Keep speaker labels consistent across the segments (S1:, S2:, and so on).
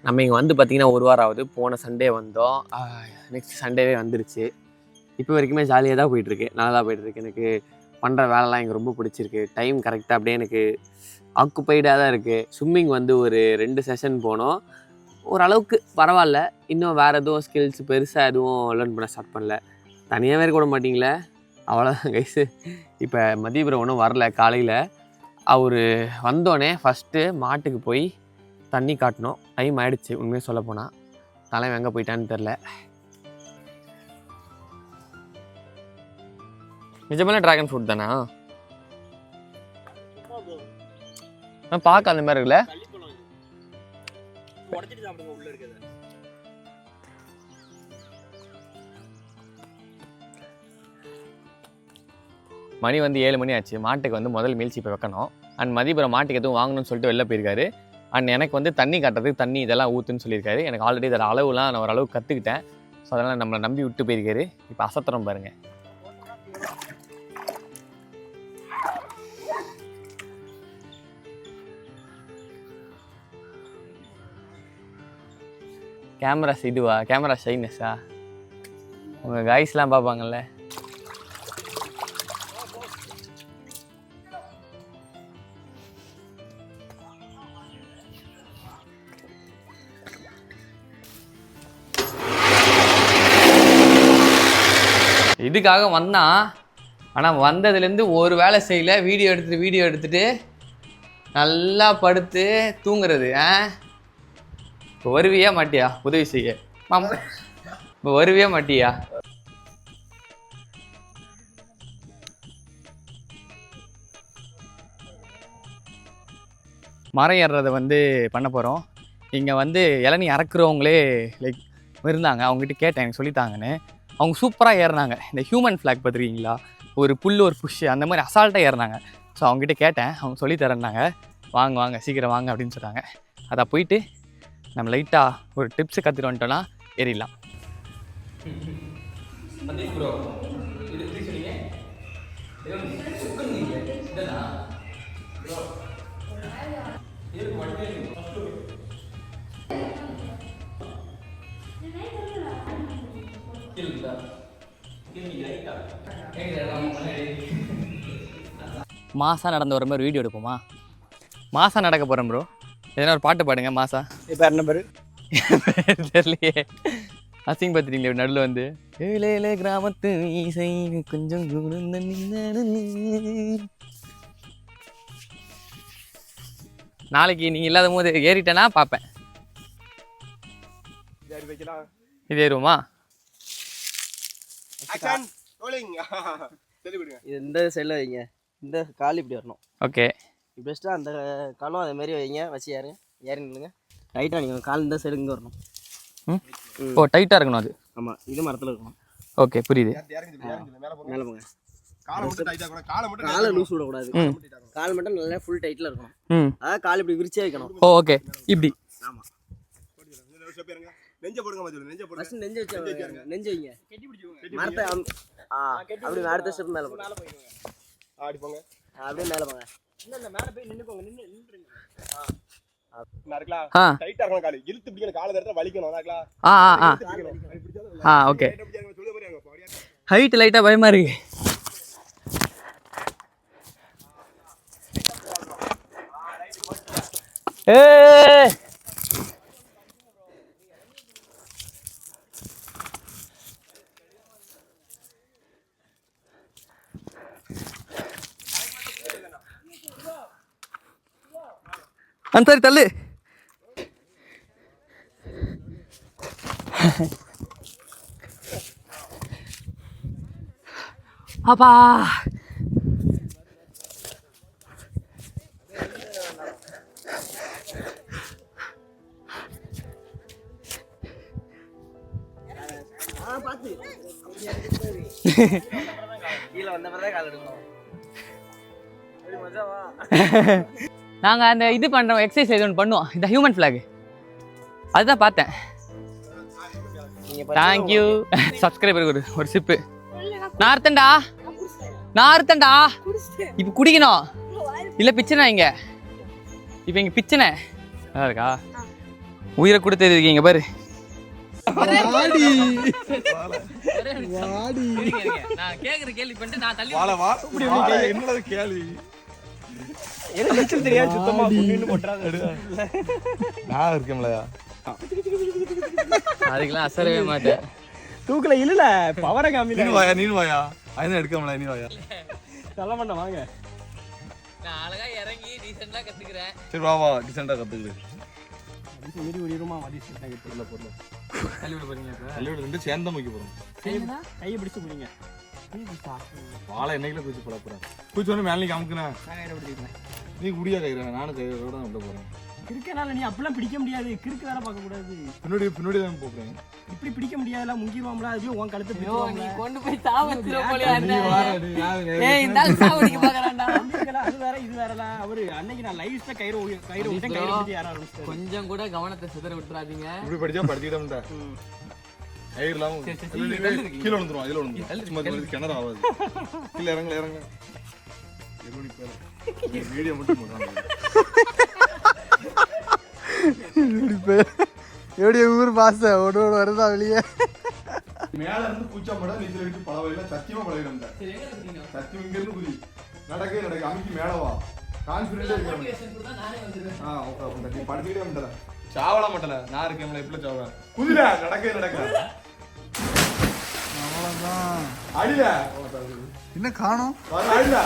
S1: நம்ம இங்கே வந்து பார்த்திங்கன்னா 1 வாரம் ஆகுது. போன சண்டே வந்தோம், நெக்ஸ்ட் சண்டேவே வந்துருச்சு. இப்போ வரைக்குமே ஜாலியாக தான் போயிட்டுருக்கு, நல்லா தான் போயிட்டுருக்கு. எனக்கு பண்ணுற வேலைலாம் எனக்கு ரொம்ப பிடிச்சிருக்கு. டைம் கரெக்டாக அப்படியே எனக்கு ஆக்குப்பைடாக தான் இருக்குது. ஸ்விம்மிங் வந்து ஒரு 2 செஷன் போனோம், ஓரளவுக்கு பரவாயில்ல. இன்னும் வேறு எதுவும் ஸ்கில்ஸ் பெருசாக எதுவும் லேர்ன் பண்ண ஸ்டார்ட் பண்ணல. தனியாக வேறு கூட மாட்டிங்களே, அவ்வளோதான் கைஸு. இப்போ மதியபுரம் ஒன்றும் வரல. காலையில் அவர் வந்தோடனே ஃபஸ்ட்டு மாட்டுக்கு போய் தண்ணி காட்டணும். டைம் ஆகிடுச்சு உண்மையாக சொல்ல போனால். தலைவன் எங்கே போயிட்டான்னு தெரில. நிஜமான ட்ராகன் ஃப்ரூட் தானா? பார்க்க அந்த மாதிரி இருக்குல்ல. மணி வந்து 7 மணி ஆச்சு. மாட்டுக்கு வந்து முதல் மீல்ஸ் இப்போ வைக்கணும். அண்ட் மதியபுரம் மாட்டுக்கு எதுவும் வாங்கணும்னு சொல்லிட்டு வெளில போயிருக்காரு. அண்ட் எனக்கு வந்து தண்ணி காட்டுறதுக்கு தண்ணி இதெல்லாம் ஊற்றுன்னு சொல்லியிருக்காரு. எனக்கு ஆல்ரெடி இதோட அளவுலாம் நான் ஓரளவு கற்றுக்கிட்டேன். ஸோ அதனால் நம்மளை நம்பி விட்டு போயிருக்காரு. இப்போ அசத்துறோம் பாருங்கள். கேமராஸ் இதுவா? கேமரா ஷைனஸா? உங்கள் காய்ஸ்லாம் பார்ப்பாங்கல்ல. இதுக்காக வந்தான், ஆனால் வந்ததுலேருந்து ஒரு வேலை செய்யலை. வீடியோ எடுத்துகிட்டு நல்லா படுத்து தூங்குறது. இப்போ வருவியா மாட்டியா உதவி செய்ய? இப்போ வருவியா மாட்டியா? மரம் ஏறுறதை வந்து பண்ண போகிறோம். இங்கே வந்து இளநீ அறக்குறவங்களே லைக் இருந்தாங்க, அவங்ககிட்ட கேட்டேன் எனக்கு சொல்லித்தாங்கன்னு. அவங்க சூப்பராக ஏறினாங்க. இந்த ஹியூமன் ஃப்ளாக் பார்த்துருக்கீங்களா, ஒரு புல் ஒரு புஷ் அந்த மாதிரி அசால்ட்டாக ஏறினாங்க. ஸோ அவங்ககிட்ட கேட்டேன், அவங்க சொல்லித்தரேன்னாங்க. வாங்க சீக்கிரம் வாங்க அப்படின்னு சொல்கிறாங்க. அதை போயிட்டு நம்ம லைட்டாக ஒரு டிப்ஸு கற்றுட்டு வந்துட்டோன்னா ஏறிடலாம். மாசா நடந்து வர மாதிரி வீடியோ எடுப்போமா? மாசா நடக்க போகிறேன் ப்ரோ. எதனா ஒரு பாட்டு பாடுங்க மாசா.
S2: இப்போ என்ன பேர்
S1: தெரியலையே. அசிங்க பார்த்துட்டீங்களே நடுவில் வந்து ஏழே கிராமத்து இசை கொஞ்சம். நாளைக்கு நீங்கள் இல்லாத போது ஏறிட்டேன்னா பார்ப்பேன். இது ஏறுவோமா?
S2: இது இந்த சைடில் வைங்க, இந்த கால் இப்படி வரணும்.
S1: ஓகே,
S2: இப்படி வச்சுட்டு அந்த காலும் அதே மாதிரி வைங்க. வச்சு ஏறி நில்லுங்க. டைட்டாக நீங்கள் கால் இந்த சைடு இங்கே வரணும்.
S1: ஓ டைட்டாக இருக்கணும் அது.
S2: ஆமாம், இது மரத்தில் இருக்கணும்.
S1: ஓகே புரியுது.
S2: மேலே போங்க. காலை லூஸ் விடக்கூடாது. கால் மட்டும் நல்லா ஃபுல் டைட்டில் இருக்கணும். அதாவது கால் இப்படி விரிச்சே வைக்கணும்.
S1: ஓ ஓகே, இப்படி.
S2: ஆமாம், நெஞ்ச போடுங்க. நெஞ்ச வச்சு நெஞ்ச வைங்க. மரத்தை அப்படி அடுத்த ஸ்டெப் மேலே போங்க. அப்படியே மேலே போங்க. மேலே போய் நின்றுக்கோங்க. நின்றுங்க.
S1: ஓகே. ஹைட் லைட்டாக பயமா இருக்கு. சரி தள்ளு. அப்பா
S2: கீழே வந்த பிறகு கால் எடுக்கணும்.
S1: நாங்கள் அந்த இது பண்ணுறோம், எக்ஸசைஸ் ஒன்று பண்ணுவோம், இந்த ஹியூமன் ஃப்ளாக். அதுதான் பார்த்தேன். தேங்க்யூ. சப்ஸ்கிரைபருக்கு ஒரு சிப்பு. நான் அறுத்தண்டா. இப்போ குடிக்கணும் இல்லை பிச்சனை இங்கே. இப்போ இங்கே பிச்சனை நல்லா இருக்கா?
S3: உயிரை கொடுத்து இருக்கீங்க பாரு.
S1: நான் கேக்குற கேள்வி பண்ணிட்டு நான் தள்ளி
S4: என்னது கேள்வி
S2: தெரியாது சுத்தமா
S4: நான் இருக்கேன்லயா
S1: அதுக்கெல்லாம் அசரவே மாட்டேன்.
S2: தூக்கல இல்ல பவர காமில
S4: நீனு வாயா அதுதான் எடுக்கல நீ வாயா
S2: சொல்ல மாட்டேன் வாங்க.
S1: நான் அழகா இறங்கி டீசெண்டா கத்துக்கிறேன்.
S4: சரி வா வா டீசெண்டா கத்துக்குது
S2: மீறி ஓடிருமா மதிச்சு பொருள பொருள
S1: தள்ளி விட போறீங்க இப்ப.
S4: தள்ளி விட்டு சேர்ந்த வைக்க போறோம்.
S2: கையை பிடிச்சு போறீங்க.
S4: வாழை என்னைக்குல குச்சி போட போறேன். குச்சி வந்து மேல நீ அமுக்குனேன்.
S2: கையில பிடிச்சிட்டேன்.
S4: நீ குடியா கையில நானும் கையோட தான் விட போறேன்.
S2: கிறுக்கனால நீ அப்பெல்லாம் பிடிக்க முடியாது. கிறுக்கு வேற பார்க்க கூடாது.
S4: பின்னாடி தான் போறேன்.
S2: இப்படி பிடிக்க முடியாதுல முங்கிவாம்ல அது உன் கழுத்து
S1: ஐயோ, நீ
S2: பிடிச்சு
S1: கொண்டு போய் சாவச்சிர போலியா
S4: நீ
S1: என்ன?
S4: வாடா நீ
S1: ஏய் இந்த ஆள் சாவடிக்க பாக்குறான்டா.
S2: அது வேற இது வேறல. அவரு அன்னைக்கு நான் லைவ்ல கயிறு விட்டு கயிறு பிடிச்சி யாரா ஆரம்பிச்சாரு.
S1: கொஞ்சம் கூட கவனத்தை சிதற விட்டுறாதீங்க.
S4: இப்படி படிச்சா படிச்சிட்டோம்டா. ஐயர்லாம் கீழ விழுந்துரும் அதுல விழுந்துரும். சும்மா கிணறு ஆகாது. கீழ இறங்க. எருடி பேர். வீடியோ மட்டும் போடுறாங்க.
S5: எப்படி ஊர் பாச ஒன்று வருதா வெளியே
S4: மேல இருந்து பூச்சா மட நீச்சல் அடிச்சு பழவையில சத்தியமா பழகிடும். சத்தியம் இங்க இருந்து குதி நடக்க அமைக்கி மேல வா கான்ஃபிடென்ட்டா இருக்க. ஓகே அப்ப நீ படிச்சிட்டே வந்துடல சாவல மாட்டல நான் இருக்கேன்ல இப்பல சாவ குதிடா நடக்க
S5: அவ்வளோதான்
S4: அடில
S5: என்ன காணோம்
S4: அடில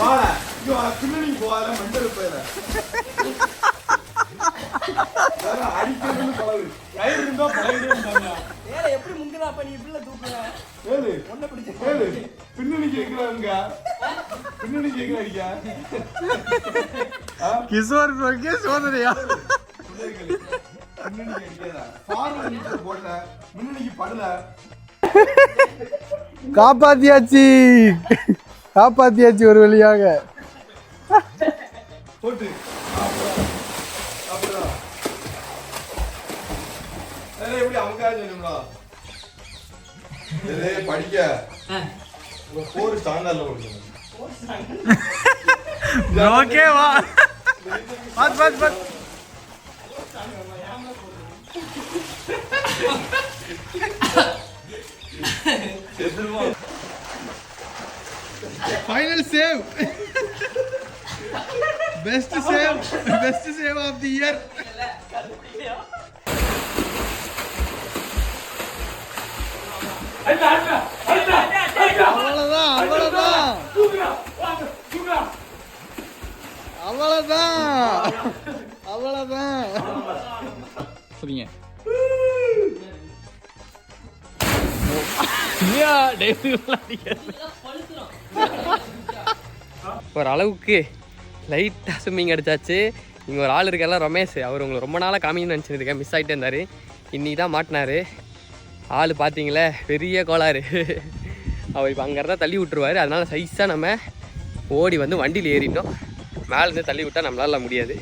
S4: வாடா ஐயோ பின்னாடி போகாத மண்டல போயில அடிக்கிறது பழகு கயிறு இருந்தா பழகிடுவாங்க.
S2: ஏல எப்படி முங்குதா அப்ப நீ இப்படி தூக்குற?
S4: ஏலு
S2: ஒண்ணு பிடிச்சு
S4: ஏலு பின்னாடி கேக்குறாங்க அடிக்க
S5: கிஷோர் சொல்லியே சோதனையா
S4: பின்னாடி கேக்குறா ஃபார்வர்ட் நீச்சல் போடல முன்னாடிக்கு படல
S5: காப்பாத்தியாச்சு ஒரு வழியாக
S4: போட்டு அப்புறம் எப்படி அவங்க சொல்லுங்களா படிக்க போர் ஸ்டாண்டர்ட்ல ஓடுங்க
S5: ஓகேவா but final save best save of the year அவ்வளவுதான்
S3: சரிங்க.
S1: ஒரு அளவுக்கு லைட்டாக ஸ்விம்மிங் அடிச்சாச்சு. இங்கே ஒரு ஆள் இருக்கார்ல ரமேஷ், அவர் உங்களை ரொம்ப நாளாக காமிங்கன்னு நினச்சிருக்கேன், மிஸ் ஆகிட்டே இருந்தார். இன்னைக்கு தான் மாட்டினார். ஆள் பார்த்தீங்களே பெரிய கோளாறு. அவர் இப்போ அங்கே இருந்தால் தள்ளி விட்டுருவார். அதனால் சைஸாக நம்ம ஓடி வந்து வண்டியில் ஏறிட்டோம். மேலேருந்து தள்ளி விட்டால் நம்மளால முடியாது.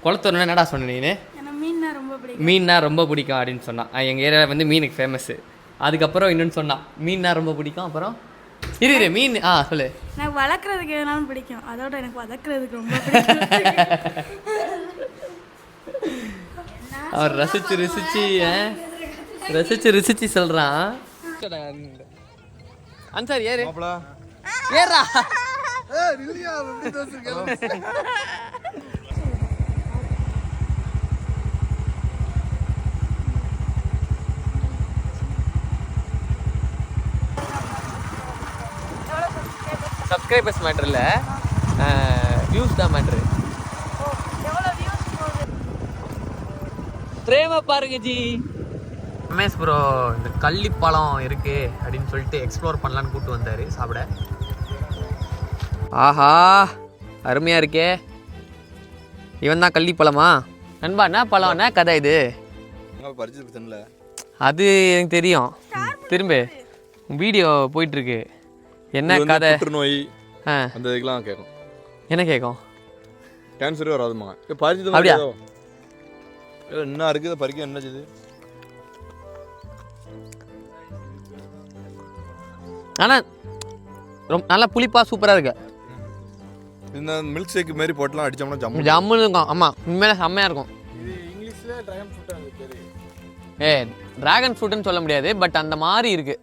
S1: குளத்தூர் என்னடா சொன்ன நீ? மீன்னா ரொம்ப பிடிக்கும் அப்படின்னு சொன்னான். எங்கள் ஏரியாவில் வந்து மீனுக்கு ஃபேமஸ்ஸு. அதுக்கப்புறம் இன்னொன்று சொன்னான் மீன்னா ரொம்ப பிடிக்கும். அப்புறம் இரு மீன் சொல்லு.
S6: எனக்கு வளர்க்குறதுக்கு எதுனாலும் பிடிக்கும், அதோட எனக்கு வதக்குறதுக்கு ரொம்ப பிடிக்கும்.
S1: அவர் ரசிச்சு சொல்கிறான். அன்சார் ஏறு ஏறா. சப்ஸ்கிரைபர்ஸ் மேட்ரு இல்லை, வியூஸ் தான் மேட்ரு. பிரேம பாருங்க ஜி. ரமேஷ் ப்ரோ இந்த கள்ளிப்பழம் இருக்கு அப்படின்னு சொல்லிட்டு எக்ஸ்ப்ளோர் பண்ணலான்னு கூப்பிட்டு வந்தார் சாப்பிட. ஆஹா அருமையாக இருக்கே. இவன் தான் கள்ளிப்பழமா? நண்பா என்ன பழம், என்ன கதை இது? அது எனக்கு தெரியும். திரும்ப வீடியோ போயிட்டுருக்கு, என்ன கதை?
S4: நோய் அந்த இதுக்கெல்லாம் கேட்கும்.
S1: என்ன கேட்கும்?
S4: கேன்சரே வராதுமா. பறிச்சு
S1: அப்படியா?
S4: என்ன இருக்குது பறிக்க என்ன செய்யுது?
S1: ஆனால் ரொம்ப நல்லா புளிப்பாக சூப்பராக இருக்கு.
S4: இந்த மில்க் ஷேக் மாதிரி போட்டுலாம் அடிச்சோம்னா
S1: ஜம்முன்னு இருக்கும். ஆமாம், உண்மையில செம்மையாக இருக்கும்.
S5: இது இங்கிலீஷ்ல டிராகன் ஃப்ரூட் அந்த பேரு.
S1: டிராகன் ஃப்ரூட்டுன்னு சொல்ல முடியாது, பட் அந்த மாதிரி இருக்கு.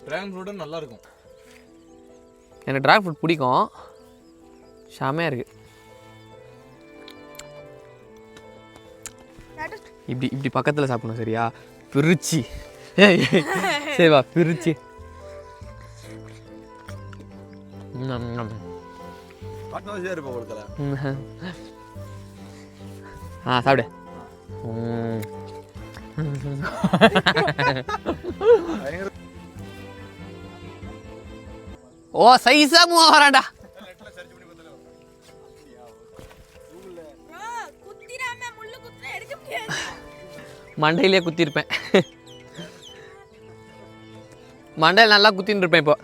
S4: டிராகன் ஃப்ரூட் நல்லா இருக்கும்.
S1: எனக்கு டிராகன் ஃப்ரூட் பிடிக்கும், செம்மையாக இருக்கு. இப்படி இப்படி பக்கத்தில் சாப்பிடணும் சரியா? பிரிச்சு சரிவா பிரிச்சு. சாப்பிடு. ஓ சைஸா மூவ் வராண்டா. மண்டையிலே குத்திருப்பேன். மண்டையில் நல்லா குத்தின்னு இருப்பேன் இப்போ.